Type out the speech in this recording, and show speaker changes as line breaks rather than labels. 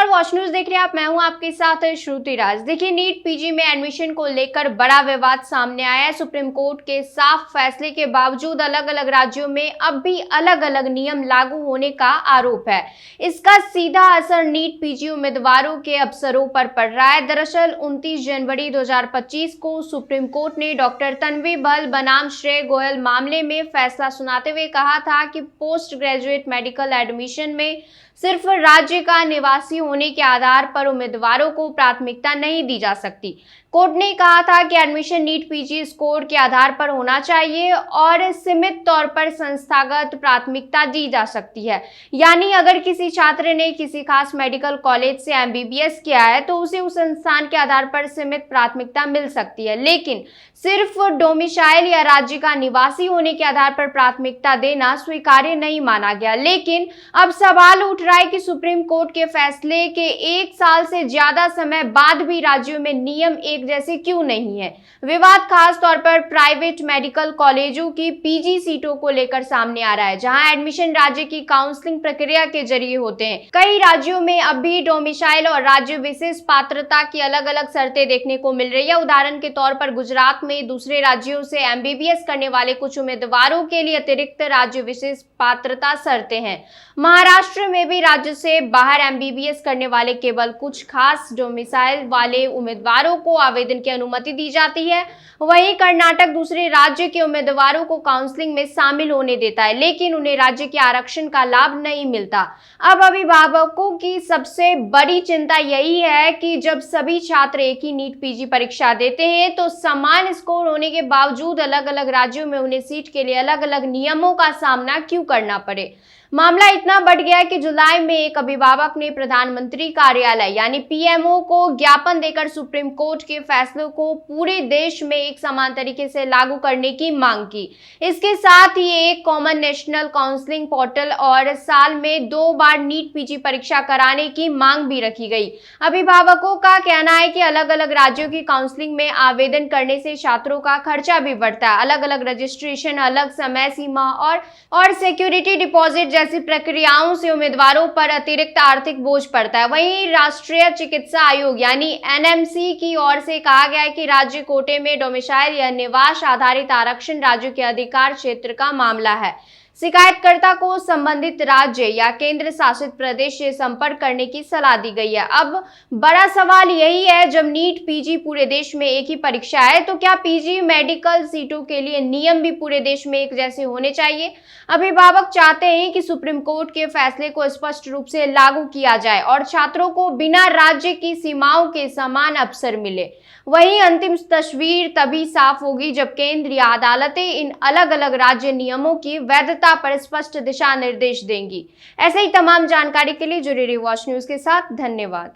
नमस्कार, watch news देख रहे हैं आप। मैं हूं आपके साथ श्रुति राज। देखिए, नीट पीजी में एडमिशन को लेकर बड़ा विवाद सामने आया है। सुप्रीम कोर्ट के साफ फैसले के बावजूद अलग अलग राज्यों में अब भी अलग अलग नियम लागू होने का आरोप है। इसका सीधा असर नीट पीजी उम्मीदवारों के अवसरों पर पड़ रहा है। दरअसल 29 जनवरी 2025 को सुप्रीम कोर्ट ने डॉक्टर तन्वी बल बनाम श्रेय गोयल मामले में फैसला सुनाते हुए कहा था कि पोस्ट ग्रेजुएट मेडिकल एडमिशन में सिर्फ राज्य का निवासी होने के आधार पर उम्मीदवारों को प्राथमिकता नहीं दी जा सकती। कोर्ट ने कहा था कि एडमिशन नीट पीजी स्कोर के आधार पर होना चाहिए और सीमित तौर पर संस्थागत प्राथमिकता दी जा सकती है। यानी अगर किसी छात्र ने किसी खास मेडिकल कॉलेज से एमबीबीएस किया है तो उसे उस संस्थान के आधार पर सीमित प्राथमिकता मिल सकती है, लेकिन सिर्फ डोमिसाइल या राज्य का निवासी होने के आधार पर प्राथमिकता देना स्वीकार्य नहीं माना गया। लेकिन अब सवाल उठ रहा है कि सुप्रीम कोर्ट के फैसले के 1 साल से ज्यादा समय बाद भी राज्यों में नियम एक जैसे क्यों नहीं है। विवाद खास तौर पर प्राइवेट मेडिकल कॉलेजों की पीजी सीटों को लेकर सामने आ रहा है, जहां एडमिशन राज्य की काउंसलिंग प्रक्रिया के जरिए होते हैं। कई राज्यों में अब भी डोमिसाइल और राज्य विशेष पात्रता की अलग अलग शर्तें देखने को मिल रही है। उदाहरण के तौर पर गुजरात में दूसरे राज्यों से एमबीबीएस करने वाले कुछ उम्मीदवारों के लिए अतिरिक्त राज्य विशेष पात्रता शर्तें हैं। महाराष्ट्र में भी राज्य से बाहर एमबीबीएस करने वाले केवल कुछ खास डोमिसाइल वाले उम्मीदवारों को आवेदन की अनुमति दी जाती है। वहीं कर्नाटक दूसरे राज्य के उम्मीदवारों को काउंसलिंग में शामिल होने देता है, लेकिन उन्हें राज्य के आरक्षण का लाभ नहीं मिलता। अब अभिभावकों की सबसे बड़ी चिंता यही है कि जब सभी छात्र एक ही नीट पीजी परीक्षा देते हैं तो समान स्कोर होने के बावजूद अलग अलग राज्यों में उन्हें सीट के लिए अलग अलग नियमों का सामना क्यों करना पड़े। मामला इतना बढ़ गया है कि जुलाई में एक अभिभावक ने प्रधानमंत्री कार्यालय यानी पीएमओ को ज्ञापन देकर सुप्रीम कोर्ट के फैसलों को पूरे देश में एक समान तरीके से लागू करने की मांग की। इसके साथ ही एक कॉमन नेशनल काउंसलिंग पोर्टल और साल में 2 बार नीट पीजी परीक्षा कराने की मांग भी रखी गई। अभिभावकों का कहना है कि अलग अलग राज्यों की काउंसलिंग में आवेदन करने से छात्रों का खर्चा भी बढ़ता है। अलग अलग रजिस्ट्रेशन, अलग समय सीमा और सिक्योरिटी डिपॉजिट जैसी प्रक्रियाओं से उम्मीदवारों पर अतिरिक्त आर्थिक बोझ पड़ता है। वहीं राष्ट्रीय चिकित्सा आयोग यानी एनएमसी की ओर से कहा गया है कि राज्य कोटे में डोमिसाइल या निवास आधारित आरक्षण राज्यों के अधिकार क्षेत्र का मामला है। शिकायतकर्ता को संबंधित राज्य या केंद्र शासित प्रदेश से संपर्क करने की सलाह दी गई है। अब बड़ा सवाल यही है, जब नीट पीजी पूरे देश में एक ही परीक्षा है तो क्या पीजी मेडिकल सीटों के लिए नियम भी पूरे देश में एक जैसे होने चाहिए। अभिभावक चाहते हैं कि सुप्रीम कोर्ट के फैसले को स्पष्ट रूप से लागू किया जाए और छात्रों को बिना राज्य की सीमाओं के समान अवसर मिले। वहीं अंतिम तस्वीर तभी साफ होगी जब केंद्र या अदालतें इन अलग अलग राज्य नियमों की वैधता पर स्पष्ट दिशा निर्देश देंगी। ऐसे ही तमाम जानकारी के लिए जुड़े रहिए वॉच न्यूज के साथ। धन्यवाद।